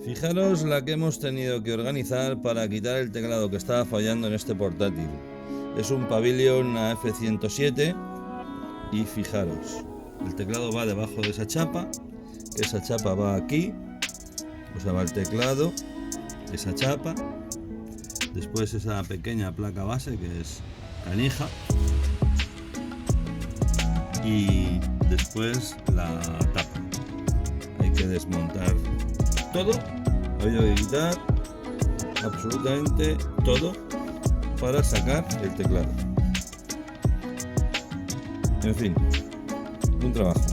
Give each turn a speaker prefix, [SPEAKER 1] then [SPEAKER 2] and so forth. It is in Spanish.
[SPEAKER 1] Fijaros la que hemos tenido que organizar para quitar el teclado que estaba fallando en este portátil. Es un Pavilion AF107 y fijaros, el teclado va debajo de esa chapa, que esa chapa va aquí, o sea, va el teclado, esa chapa, después esa pequeña placa base que es canija y después la tapa. Hay que desmontar todo, hay que quitar absolutamente todo para sacar el teclado. En fin, un trabajo.